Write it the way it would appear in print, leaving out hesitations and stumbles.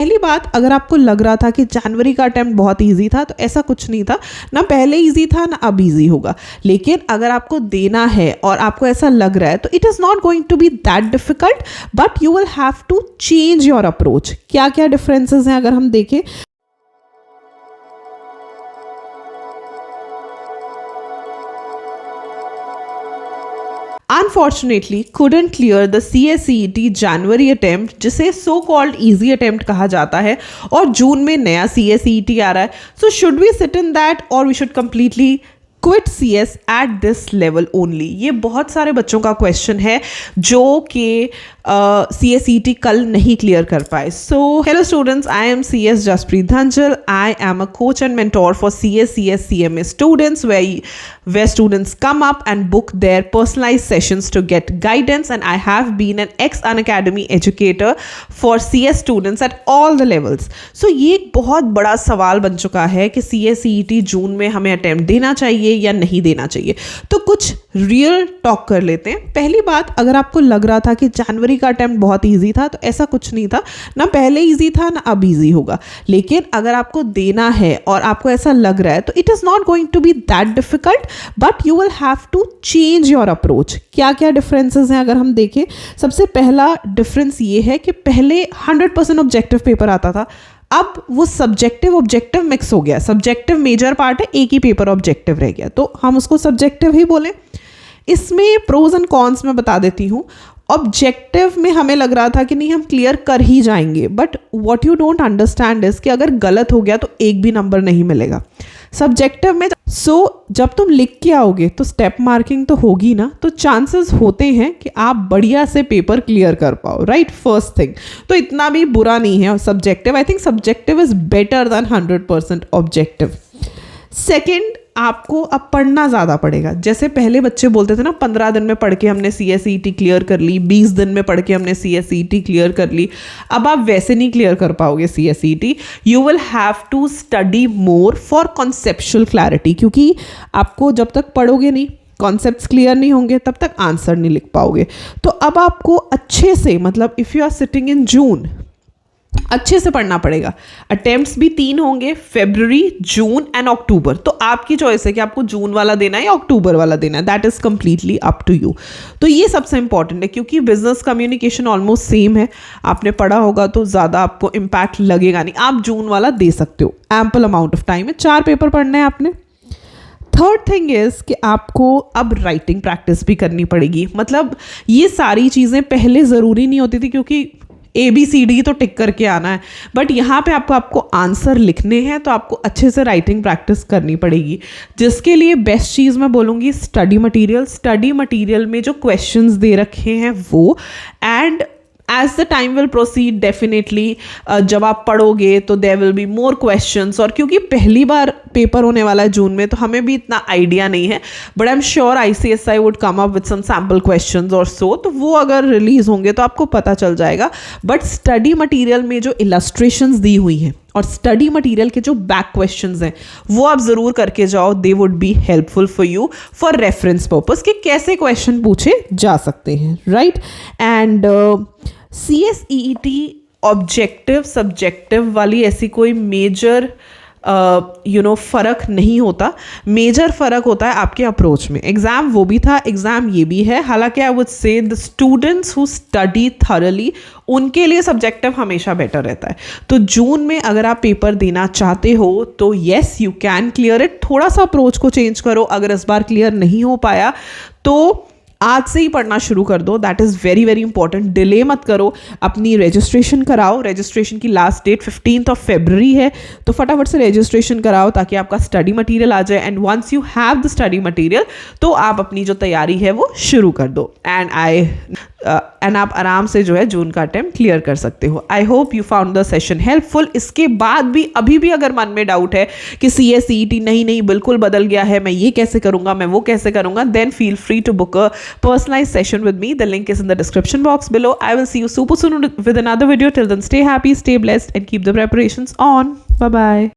पहली बात, अगर आपको लग रहा था कि जनवरी का अटेम्प्ट बहुत इजी था, तो ऐसा कुछ नहीं था। ना पहले इजी था ना अब इजी होगा। लेकिन अगर आपको देना है और आपको ऐसा लग रहा है तो it is not going to be that difficult, but you will have to change your approach. क्या क्या डिफरेंसेस हैं अगर हम देखें। Unfortunately, couldn't clear the CSCET January attempt, जिसे so called easy attempt कहा जाता है, और जून में नया CSCET आ रहा है। So should we sit in that or we should completely quit CS at this level only? ये बहुत सारे बच्चों का क्वेश्चन है जो कि CSCET कल नहीं क्लियर कर पाए। So hello students, I am CS Jaspreet Dhanjal. I am a coach and mentor for CS, CS, CMA students where students come up and book their personalized sessions to get guidance, and I have been an ex-Unacademy educator for CS students at all the levels. So ये एक बहुत बड़ा सवाल बन चुका है कि CSCET जून में हमें अटेम्प्ट देना चाहिए या नहीं देना चाहिए। तो कुछ रियल टॉक कर लेते हैं। पहली बात, अगर आपको लग रहा था कि जनवरी का अटेम्प्ट बहुत इजी था, तो ऐसा कुछ नहीं था। ना पहले इजी था ना अब इजी होगा। लेकिन अगर आपको देना है और आपको ऐसा लग रहा है तो it is not going to be that difficult, but you will have to change your approach. क्या क्या डिफरेंसेस हैं अगर हम देखें। सबसे पहला डिफरेंस ये है कि पहले 100% ऑब्जेक्टिव पेपर आता था, अब वो सब्जेक्टिव ऑब्जेक्टिव मिक्स हो गया। सब्जेक्टिव मेजर पार्ट है, एक ही पेपर ऑब्जेक्टिव रह गया, तो हम उसको सब्जेक्टिव ही बोलें। इसमें प्रोज एंड कॉन्स मैं बता देती हूँ। ऑब्जेक्टिव में हमें लग रहा था कि नहीं, हम क्लियर कर ही जाएंगे, but what you don't understand is कि अगर गलत हो गया तो एक भी नंबर नहीं मिलेगा सब्जेक्टिव में। जब तुम लिख के आओगे तो स्टेप मार्किंग तो होगी ना, तो चांसेस होते हैं कि आप बढ़िया से पेपर क्लियर कर पाओ, राइट? फर्स्ट थिंग, तो इतना भी बुरा नहीं है subjective. I think subjective is better than 100% objective. Second, आपको अब पढ़ना ज़्यादा पड़ेगा। जैसे पहले बच्चे बोलते थे ना, 15 दिन में पढ़ के हमने CSCET क्लियर कर ली, 20 दिन में पढ़ के हमने CSCET क्लियर कर ली। अब आप वैसे नहीं क्लियर कर पाओगे CSCET। You will have to study more for conceptual clarity, क्योंकि आपको जब तक पढ़ोगे नहीं, कॉन्सेप्ट्स क्लियर नहीं होंगे, तब तक आंसर नहीं लिख पाओगे। तो अब आपको अच्छे से, मतलब if you are sitting in June, अच्छे से पढ़ना पड़ेगा। अटेम्प्ट्स भी 3 होंगे, फरवरी, जून एंड अक्टूबर। तो आपकी चॉइस है कि आपको जून वाला देना है या अक्टूबर वाला देना है। That is completely up to you. तो ये सबसे इंपॉर्टेंट है, क्योंकि बिजनेस कम्युनिकेशन ऑलमोस्ट सेम है। आपने पढ़ा होगा तो ज़्यादा आपको इम्पैक्ट लगेगा नहीं। आप जून वाला दे सकते हो, एम्पल अमाउंट ऑफ टाइम है। 4 पेपर पढ़ने हैं आपने। थर्ड थिंग इज़ कि आपको अब राइटिंग प्रैक्टिस भी करनी पड़ेगी। मतलब ये सारी चीज़ें पहले ज़रूरी नहीं होती थी, क्योंकि ABCD तो टिक करके आना है, बट यहाँ पे आपको आंसर लिखने हैं, तो आपको अच्छे से राइटिंग प्रैक्टिस करनी पड़ेगी। जिसके लिए बेस्ट चीज़ मैं बोलूँगी स्टडी मटेरियल। स्टडी मटेरियल में जो क्वेश्चंस दे रखे हैं वो, and as the time will proceed definitely जब आप पढ़ोगे तो there will be more questions. और क्योंकि पहली बार पेपर होने वाला है जून में, तो हमें भी इतना आइडिया नहीं है, but I am sure ICSI would come up with some sample questions और सो, तो वो अगर रिलीज होंगे तो आपको पता चल जाएगा। बट स्टडी मटेरियल में जो इलस्ट्रेशंस दी हुई हैं और स्टडी मटेरियल के जो बैक क्वेश्चंस हैं, वो आप ज़रूर करके जाओ। They would be helpful for you for reference purpose कि कैसे क्वेश्चन पूछे जा सकते हैं, right? And CSCET objective subjective वाली ऐसी कोई मेजर फ़र्क नहीं होता। मेजर फ़र्क होता है आपके अप्रोच में। एग्ज़ाम वो भी था, एग्ज़ाम ये भी है। हालांकि I would say the students who study thoroughly, उनके लिए सब्जेक्टिव हमेशा बेटर रहता है। तो जून में अगर आप पेपर देना चाहते हो तो yes you can clear it. थोड़ा सा अप्रोच को चेंज करो। अगर इस बार क्लियर नहीं हो पाया तो आज से ही पढ़ना शुरू कर दो। That is very very important. Delay मत करो, अपनी रजिस्ट्रेशन कराओ। रजिस्ट्रेशन की लास्ट डेट 15 फरवरी है, तो फटाफट से रजिस्ट्रेशन कराओ ताकि आपका स्टडी मटेरियल आ जाए। And once you have the study material तो आप अपनी जो तैयारी है वो शुरू कर दो, एंड आप आराम से जो है जून का अटेम्प्ट क्लियर कर सकते हो। I hope you found the session helpful. इसके बाद भी अभी भी अगर मन में डाउट है कि CSCET नहीं बिल्कुल बदल गया है, मैं ये कैसे करूँगा, मैं वो कैसे करूँगा, then feel free to book a personalized session with me. The link is in the description box below. I will see you super soon with another video. Till then, stay happy, stay blessed, and keep the preparations on. Bye bye.